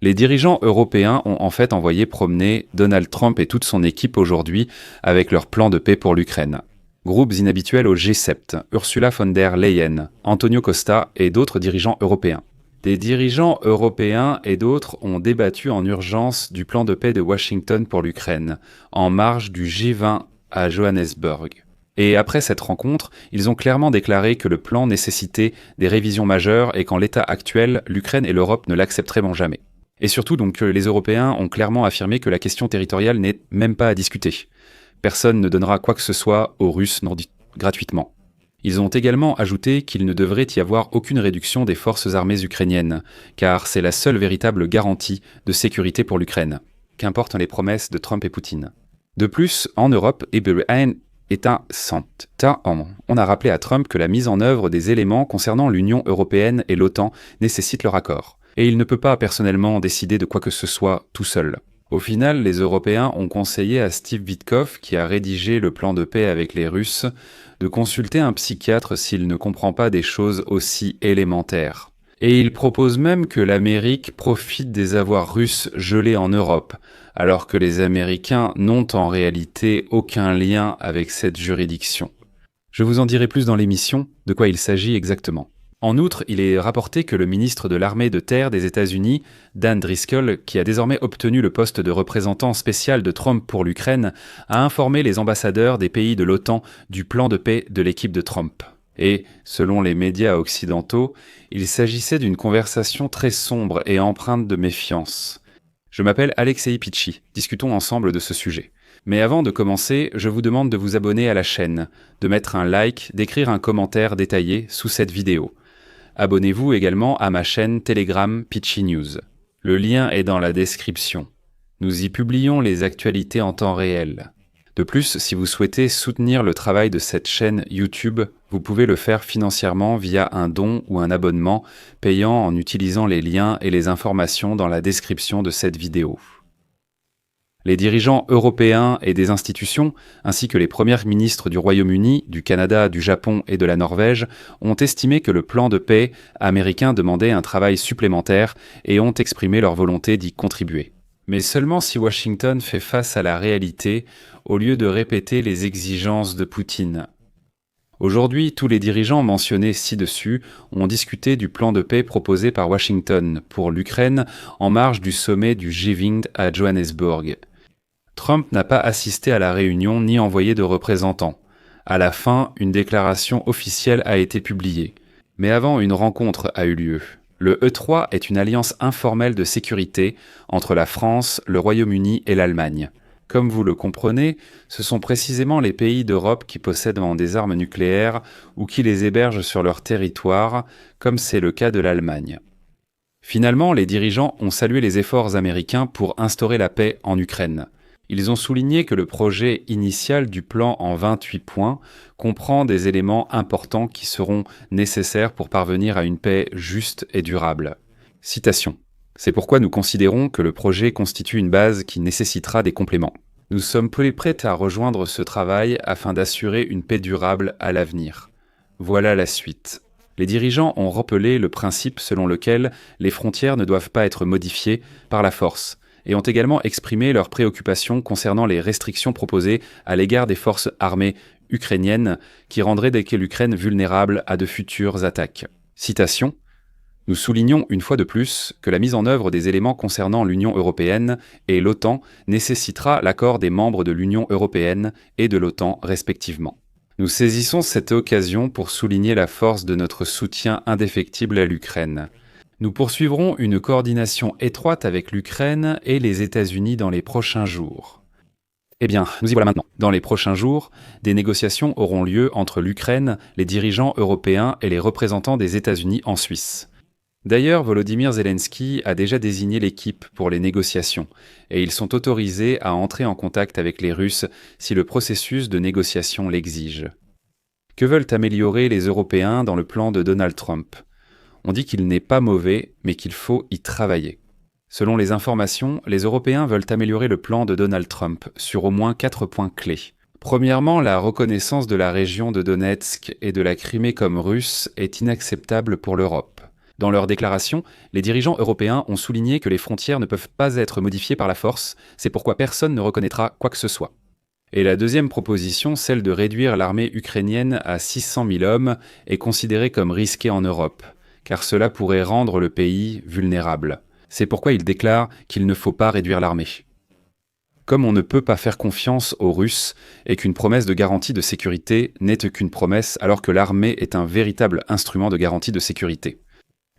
Les dirigeants européens ont en fait envoyé promener Donald Trump et toute son équipe aujourd'hui avec leur plan de paix pour l'Ukraine. Groupes inhabituels au G7, Ursula von der Leyen, Antonio Costa et d'autres dirigeants européens. Des dirigeants européens et d'autres ont débattu en urgence du plan de paix de Washington pour l'Ukraine, en marge du G20 à Johannesburg. Et après cette rencontre, ils ont clairement déclaré que le plan nécessitait des révisions majeures et qu'en l'état actuel, l'Ukraine et l'Europe ne l'accepteront jamais. Et surtout, donc, les Européens ont clairement affirmé que la question territoriale n'est même pas à discuter. Personne ne donnera quoi que ce soit aux Russes gratuitement. Ils ont également ajouté qu'il ne devrait y avoir aucune réduction des forces armées ukrainiennes, car c'est la seule véritable garantie de sécurité pour l'Ukraine, qu'importent les promesses de Trump et Poutine. De plus, en Europe, on a rappelé à Trump que la mise en œuvre des éléments concernant l'Union européenne et l'OTAN nécessite leur accord, et il ne peut pas personnellement décider de quoi que ce soit tout seul. Au final, les Européens ont conseillé à Steve Witkoff, qui a rédigé le plan de paix avec les Russes, de consulter un psychiatre s'il ne comprend pas des choses aussi élémentaires. Et il propose même que l'Amérique profite des avoirs russes gelés en Europe, alors que les Américains n'ont en réalité aucun lien avec cette juridiction. Je vous en dirai plus dans l'émission, de quoi il s'agit exactement. En outre, il est rapporté que le ministre de l'armée de terre des États-Unis, Dan Driscoll, qui a désormais obtenu le poste de représentant spécial de Trump pour l'Ukraine, a informé les ambassadeurs des pays de l'OTAN du plan de paix de l'équipe de Trump. Et, selon les médias occidentaux, il s'agissait d'une conversation très sombre et empreinte de méfiance. Je m'appelle Alexei Pichi, discutons ensemble de ce sujet. Mais avant de commencer, je vous demande de vous abonner à la chaîne, de mettre un like, d'écrire un commentaire détaillé sous cette vidéo. Abonnez-vous également à ma chaîne Telegram Pichi News. Le lien est dans la description. Nous y publions les actualités en temps réel. De plus, si vous souhaitez soutenir le travail de cette chaîne YouTube, vous pouvez le faire financièrement via un don ou un abonnement, payant en utilisant les liens et les informations dans la description de cette vidéo. Les dirigeants européens et des institutions, ainsi que les premiers ministres du Royaume-Uni, du Canada, du Japon et de la Norvège, ont estimé que le plan de paix américain demandait un travail supplémentaire et ont exprimé leur volonté d'y contribuer. Mais seulement si Washington fait face à la réalité, au lieu de répéter les exigences de Poutine. Aujourd'hui, tous les dirigeants mentionnés ci-dessus ont discuté du plan de paix proposé par Washington pour l'Ukraine en marge du sommet du G20 à Johannesburg. Trump n'a pas assisté à la réunion ni envoyé de représentants. À la fin, une déclaration officielle a été publiée. Mais avant, une rencontre a eu lieu. Le E3 est une alliance informelle de sécurité entre la France, le Royaume-Uni et l'Allemagne. Comme vous le comprenez, ce sont précisément les pays d'Europe qui possèdent des armes nucléaires ou qui les hébergent sur leur territoire, comme c'est le cas de l'Allemagne. Finalement, les dirigeants ont salué les efforts américains pour instaurer la paix en Ukraine. Ils ont souligné que le projet initial du plan en 28 points comprend des éléments importants qui seront nécessaires pour parvenir à une paix juste et durable. Citation. C'est pourquoi nous considérons que le projet constitue une base qui nécessitera des compléments. Nous sommes prêts à rejoindre ce travail afin d'assurer une paix durable à l'avenir. Voilà la suite. Les dirigeants ont rappelé le principe selon lequel les frontières ne doivent pas être modifiées par la force, et ont également exprimé leurs préoccupations concernant les restrictions proposées à l'égard des forces armées ukrainiennes qui rendraient l'Ukraine vulnérable à de futures attaques. Citation. Nous soulignons une fois de plus que la mise en œuvre des éléments concernant l'Union européenne et l'OTAN nécessitera l'accord des membres de l'Union européenne et de l'OTAN respectivement. Nous saisissons cette occasion pour souligner la force de notre soutien indéfectible à l'Ukraine. Nous poursuivrons une coordination étroite avec l'Ukraine et les États-Unis dans les prochains jours. Eh bien, nous y voilà maintenant. Dans les prochains jours, des négociations auront lieu entre l'Ukraine, les dirigeants européens et les représentants des États-Unis en Suisse. D'ailleurs, Volodymyr Zelensky a déjà désigné l'équipe pour les négociations, et ils sont autorisés à entrer en contact avec les Russes si le processus de négociation l'exige. Que veulent améliorer les Européens dans le plan de Donald Trump ? On dit qu'il n'est pas mauvais, mais qu'il faut y travailler. Selon les informations, les Européens veulent améliorer le plan de Donald Trump sur au moins 4 points clés. Premièrement, la reconnaissance de la région de Donetsk et de la Crimée comme russe est inacceptable pour l'Europe. Dans leur déclaration, les dirigeants européens ont souligné que les frontières ne peuvent pas être modifiées par la force, c'est pourquoi personne ne reconnaîtra quoi que ce soit. Et la deuxième proposition, celle de réduire l'armée ukrainienne à 600 000 hommes, est considérée comme risquée en Europe, car cela pourrait rendre le pays vulnérable. C'est pourquoi il déclare qu'il ne faut pas réduire l'armée. Comme on ne peut pas faire confiance aux Russes et qu'une promesse de garantie de sécurité n'est qu'une promesse alors que l'armée est un véritable instrument de garantie de sécurité.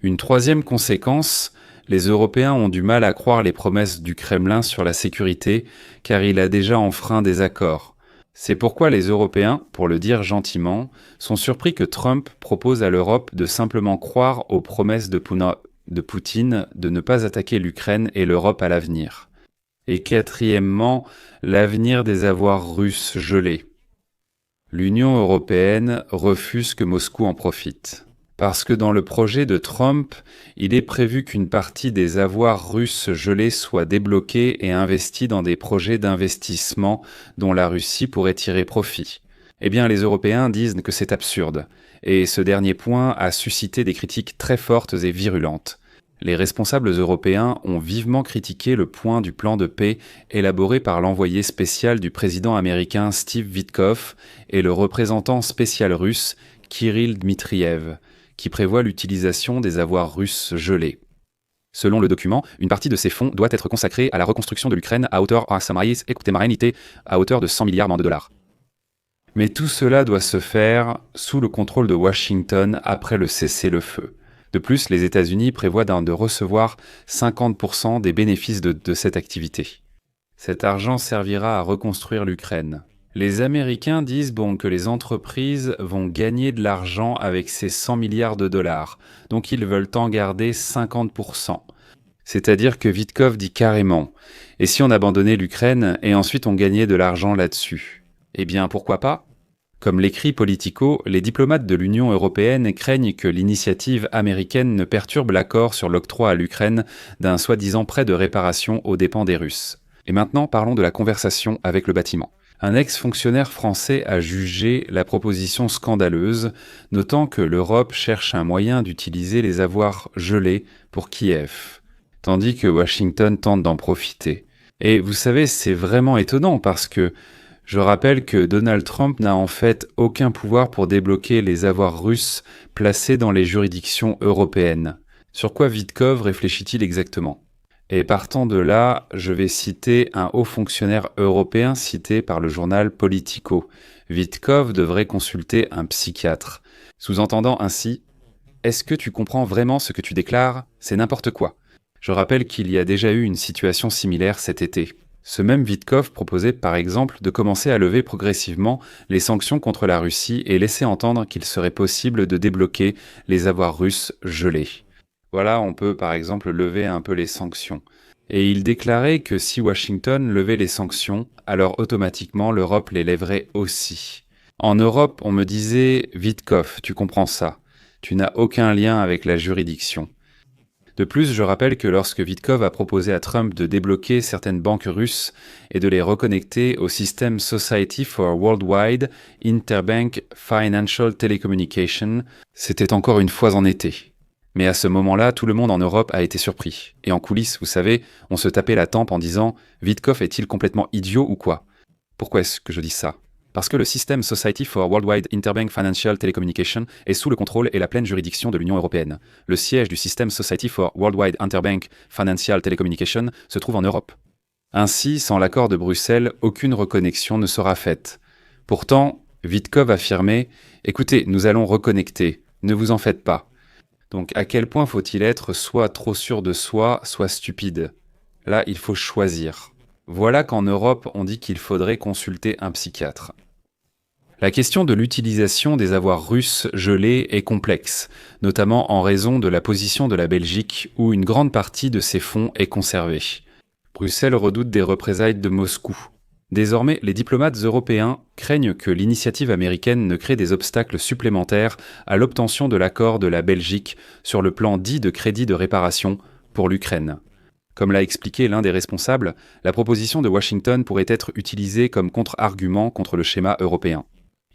Une troisième conséquence, les Européens ont du mal à croire les promesses du Kremlin sur la sécurité car il a déjà enfreint des accords. C'est pourquoi les Européens, pour le dire gentiment, sont surpris que Trump propose à l'Europe de simplement croire aux promesses de Poutine de ne pas attaquer l'Ukraine et l'Europe à l'avenir. Et quatrièmement, l'avenir des avoirs russes gelés. L'Union européenne refuse que Moscou en profite. Parce que dans le projet de Trump, il est prévu qu'une partie des avoirs russes gelés soit débloquée et investie dans des projets d'investissement dont la Russie pourrait tirer profit. Eh bien, les Européens disent que c'est absurde. Et ce dernier point a suscité des critiques très fortes et virulentes. Les responsables européens ont vivement critiqué le point du plan de paix élaboré par l'envoyé spécial du président américain Steve Witkoff et le représentant spécial russe Kirill Dmitriev, qui prévoit l'utilisation des avoirs russes gelés. Selon le document, une partie de ces fonds doit être consacrée à la reconstruction de l'Ukraine à hauteur de 100 milliards de dollars. Mais tout cela doit se faire sous le contrôle de Washington après le cessez-le-feu. De plus, les États-Unis prévoient de recevoir 50% des bénéfices de cette activité. Cet argent servira à reconstruire l'Ukraine. Les Américains disent que les entreprises vont gagner de l'argent avec ces 100 milliards de dollars, donc ils veulent en garder 50%. C'est-à-dire que Witkoff dit carrément « Et si on abandonnait l'Ukraine et ensuite on gagnait de l'argent là-dessus ?» Eh bien, pourquoi pas ? Comme l'écrit Politico, les diplomates de l'Union européenne craignent que l'initiative américaine ne perturbe l'accord sur l'octroi à l'Ukraine d'un soi-disant prêt de réparation aux dépens des Russes. Et maintenant, parlons de la conversation avec le bâtiment. Un ex-fonctionnaire français a jugé la proposition scandaleuse, notant que l'Europe cherche un moyen d'utiliser les avoirs gelés pour Kiev, tandis que Washington tente d'en profiter. Et vous savez, c'est vraiment étonnant parce que je rappelle que Donald Trump n'a en fait aucun pouvoir pour débloquer les avoirs russes placés dans les juridictions européennes. Sur quoi Witkoff réfléchit-il exactement ? Et partant de là, je vais citer un haut fonctionnaire européen cité par le journal Politico. Witkoff devrait consulter un psychiatre. Sous-entendant ainsi, est-ce que tu comprends vraiment ce que tu déclares ? C'est n'importe quoi. Je rappelle qu'il y a déjà eu une situation similaire cet été. Ce même Witkoff proposait par exemple de commencer à lever progressivement les sanctions contre la Russie et laisser entendre qu'il serait possible de débloquer les avoirs russes gelés. Voilà, on peut par exemple lever un peu les sanctions. Et il déclarait que si Washington levait les sanctions, alors automatiquement l'Europe les lèverait aussi. En Europe, on me disait « Witkoff, tu comprends ça, tu n'as aucun lien avec la juridiction ». De plus, je rappelle que lorsque Witkoff a proposé à Trump de débloquer certaines banques russes et de les reconnecter au système Society for Worldwide Interbank Financial Telecommunication, c'était encore une fois en été. Mais à ce moment-là, tout le monde en Europe a été surpris. Et en coulisses, vous savez, on se tapait la tempe en disant « Witkoff est-il complètement idiot ou quoi ?» Pourquoi est-ce que je dis ça ? Parce que le système Society for Worldwide Interbank Financial Telecommunication est sous le contrôle et la pleine juridiction de l'Union européenne. Le siège du système Society for Worldwide Interbank Financial Telecommunication se trouve en Europe. Ainsi, sans l'accord de Bruxelles, aucune reconnexion ne sera faite. Pourtant, Witkoff affirmait « Écoutez, nous allons reconnecter, ne vous en faites pas ». Donc à quel point faut-il être soit trop sûr de soi, soit stupide ? Là, il faut choisir. Voilà qu'en Europe, on dit qu'il faudrait consulter un psychiatre. La question de l'utilisation des avoirs russes gelés est complexe, notamment en raison de la position de la Belgique où une grande partie de ces fonds est conservée. Bruxelles redoute des représailles de Moscou. Désormais, les diplomates européens craignent que l'initiative américaine ne crée des obstacles supplémentaires à l'obtention de l'accord de la Belgique sur le plan dit de crédit de réparation pour l'Ukraine. Comme l'a expliqué l'un des responsables, la proposition de Washington pourrait être utilisée comme contre-argument contre le schéma européen.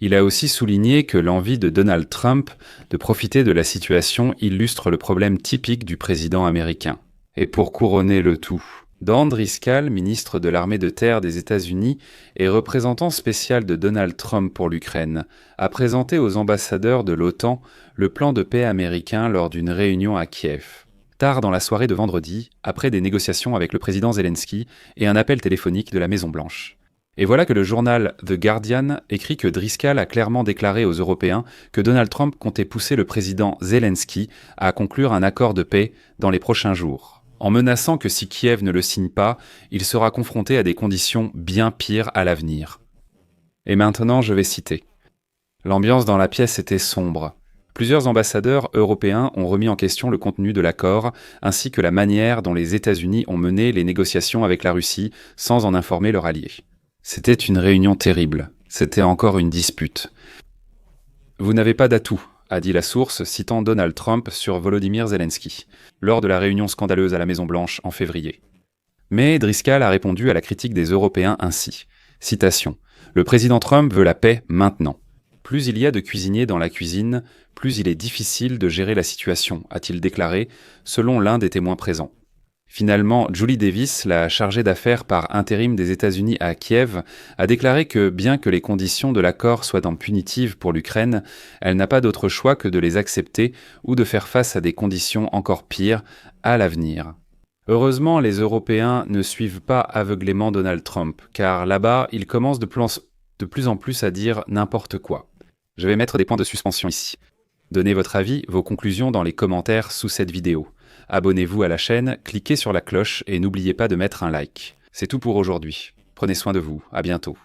Il a aussi souligné que l'envie de Donald Trump de profiter de la situation illustre le problème typique du président américain. Et pour couronner le tout, Dan Driscoll, ministre de l'armée de terre des États-Unis et représentant spécial de Donald Trump pour l'Ukraine, a présenté aux ambassadeurs de l'OTAN le plan de paix américain lors d'une réunion à Kiev. Tard dans la soirée de vendredi, après des négociations avec le président Zelensky et un appel téléphonique de la Maison-Blanche. Et voilà que le journal The Guardian écrit que Driscoll a clairement déclaré aux Européens que Donald Trump comptait pousser le président Zelensky à conclure un accord de paix dans les prochains jours, en menaçant que si Kiev ne le signe pas, il sera confronté à des conditions bien pires à l'avenir. Et maintenant, je vais citer. L'ambiance dans la pièce était sombre. Plusieurs ambassadeurs européens ont remis en question le contenu de l'accord, ainsi que la manière dont les États-Unis ont mené les négociations avec la Russie sans en informer leur allié. C'était une réunion terrible. C'était encore une dispute. Vous n'avez pas d'atout, a dit la source, citant Donald Trump sur Volodymyr Zelensky, lors de la réunion scandaleuse à la Maison-Blanche en février. Mais Driscoll a répondu à la critique des Européens ainsi. Citation. « Le président Trump veut la paix maintenant. Plus il y a de cuisiniers dans la cuisine, plus il est difficile de gérer la situation, a-t-il déclaré, selon l'un des témoins présents. Finalement, Julie Davis, la chargée d'affaires par intérim des États-Unis à Kiev, a déclaré que bien que les conditions de l'accord soient punitives pour l'Ukraine, elle n'a pas d'autre choix que de les accepter ou de faire face à des conditions encore pires à l'avenir. Heureusement, les Européens ne suivent pas aveuglément Donald Trump, car là-bas, il commence de plus en plus à dire n'importe quoi. Je vais mettre des points de suspension ici. Donnez votre avis, vos conclusions dans les commentaires sous cette vidéo. Abonnez-vous à la chaîne, cliquez sur la cloche et n'oubliez pas de mettre un like. C'est tout pour aujourd'hui. Prenez soin de vous, à bientôt.